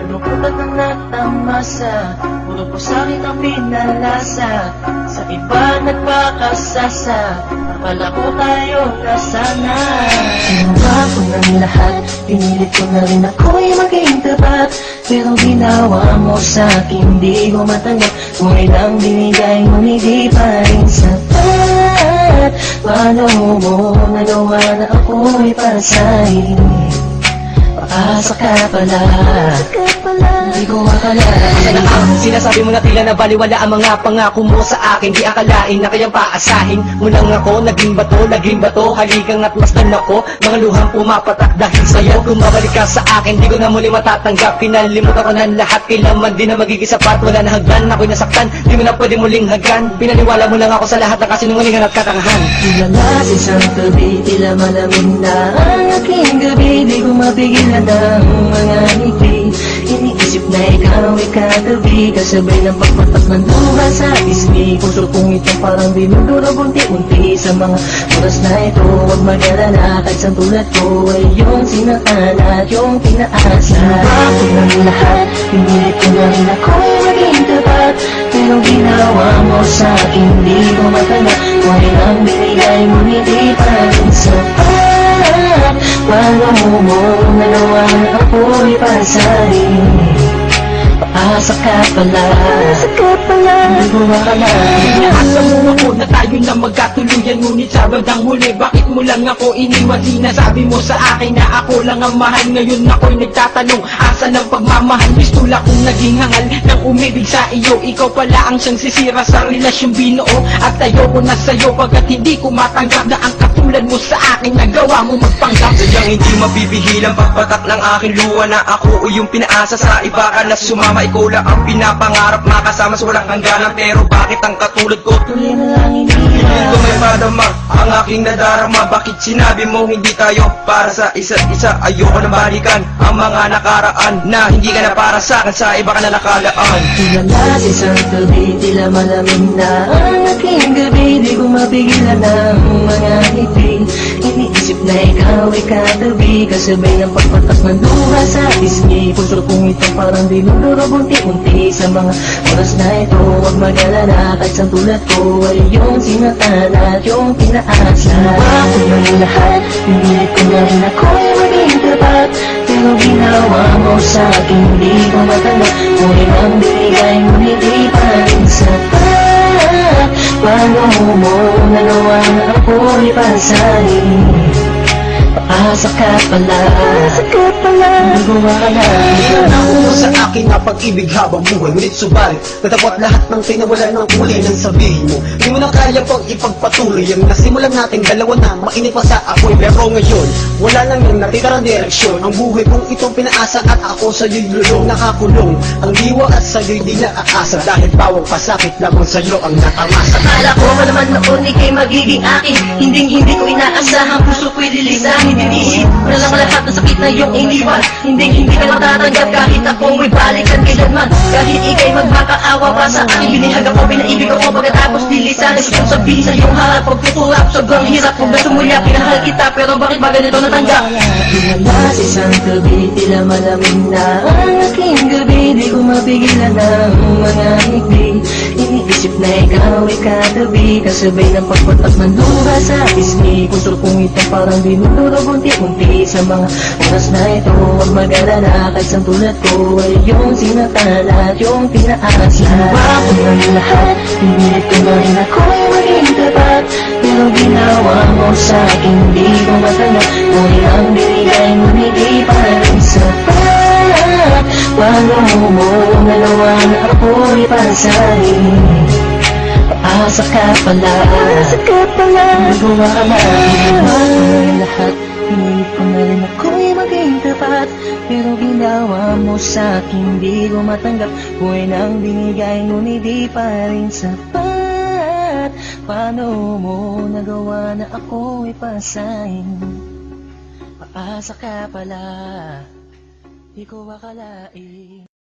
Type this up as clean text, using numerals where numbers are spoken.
Malungkot at ang natamasa, puro po sa'kin ang pinalasa. Sa iba nagpakasasa, akala ko tayo na sana. Ginawa ko ng lahat, pinilit ko na rin ako'y maging tapat. Pero ginawa mo sa'kin, di ko matanggap. Kung ilang binigay mo, hindi pa rin sapat. Paano mo nagawa na ako'y para sa'yo? Paasa ka pala, hindi ko akalain. Sinasabi mo na tila na baliwala ang mga pangako mo sa akin. Di akalain na kayang paasahin mo lang ako. Naging bato, haligang at masdan ako. Mga luhang pumapatak dahil sa'yo. Kung babalik ka sa akin, di ko na muli matatanggap. Pinalimutan ko na lahat, kailanman di na magiging sapat. Wala na hagdan, ako'y nasaktan, di mo na pwede muling hagdan. Pinaniwala mo lang ako sa lahat ng kasinungalingan at katangahan. Kilala sa isang tabi, tila malamig na ang aking gabi. Di ko mapigilan ang mga ngiti. Iniisip na ikaw ay katabi, kasabay ng pagpatak ng luha sa pisngi. Puso kong ito parang dinudurog unti-unti. Sa mga oras na ito, huwag mag-alala, kahit sa tulad ko ay yung sinaktan at yung pinaasa. Ginawa ko ng lahat, pinilit ko na rin ako'y maging tapat. Pero ginawa mo sa'kin, di ko matanggap. Kung ilang binigay mo, hindi pa rin sapat. Paano mo nagawa na ako'y para sa'yo? Paasa ka pala, hindi ko akalain. Inaasam mo ako na tayo na magkatuluyan, ngunit sa bandang huli, bakit mo lang ako iniwan? Sinasabi mo sa akin na ako lang ang mahal. Ngayon ako'y nagtatanong, asa ng pagmamahal? Pistula kong naging hangal ng umibig sa iyo. Ikaw pala ang siyang sisira sa relasyong binuo. At ayoko na sa'yo pagkat hindi ko matanggap na ang katulad mo sa akin nagawa mo magpanggap. Sadyang hindi mapipigilang pagpatak ng aking luha na ako o yung pinaasa sa iba ka na sumama. Ikaw lang ang pinapangarap, makasama sa walang hangganan. Pero bakit ang katulad ko Tuloy na lang hindi ko may madama ang aking nadarama? Bakit sinabi mo hindi tayo para sa isa't isa? Ayoko na balikan ang mga nakaraan na hindi ka na para sa akin, sa iba ka na nakalaan. Kilala sa isang tabi, tila malamig na ang aking gabi. Di ko mapigilan ang mga ngiti. Iniisip na ikaw ay katabi, kasabay ng pagpatak ng luha sa pisngi. Puso kong ito parang dinudurog unti-unti. Sa mga oras na ito, huwag mag-alala, kahit sa tulad ko ay yung sinaktan at yung pinaasa. Ginawa ko ng lahat, pinilit ko na rin ako'y maging tapat. Pero ginawa mo sa'kin, di ko matanggap. Kung ilang binigay mo, hindi pa rin sapat. Paano mo nagawa na ako'y para sa'yo? Paasa ka pala, hindi ko akalain. Nakuha sa akin na pag-ibig habang buhay, ngunit subalit natapot lahat ng tinawala ng kulay ng sabihin mo. Hindi mo na kaya pang ipagpatuloy ang nasimulan natin dalawa na mainit pa sa apoy. Pero ngayon, wala lang yung natitirang direksyon. Ang buhay kong itong pinaasa at ako sa'yo'y lulong nakakulong. Ang diwa at sa'yo'y di naaasa, dahil bawang pasakit lamang sa'yo ang natamasa. Akala ko man naman noon ika'y magiging akin. Hindi ko inaasahan, puso ko'y lilisan. Hindi na lang lahat ng sakit na iyong iniwan. Hindi ka matatanggap kahit ako may balikan kailanman. Kahit ika'y magmakaawa pa sa akin, binihag ako, pinaibig ako, pagkatapos lilisan. Gusto sabihin sa iyong harap, pagtutulap, sobrang hirap. Kung sumulya, pinahal kita, pero bakit ba ganito natanggap? Kilala sa isang tabi, tila malamig na ang aking gabi. Di ko mapigilan ang mga ngiti. Iniisip na ikaw ay katabi, kasabay ng pagpatak ng luha sa pisngi. Puso kong ito parang dinudurog unti-unti. Sa mga oras na ito, huwag mag-alala, kahit sa tulad ko ay yung sinaktan at yung pinaasa. Ginawa ko ng lahat, pinilit ko na rin ako'y maging tapat. Pero ginawa mo sa'kin, di ko matanggap. Kung ilang binigay mo, hindi pa rin sapat. Paano mo nagawa na ako'y para sa'yo? Paasa ka pala, hindi ko akalain. Ang lahat, pinilit ko na rin ako'y maging tapat. Pero ginawa mo sa'kin, di ko matanggap. Kung ilang binigay mo, hindi pa rin sapat. Paano mo nagawa na ako'y pasahin? Paasa ka pala, di ko akalain.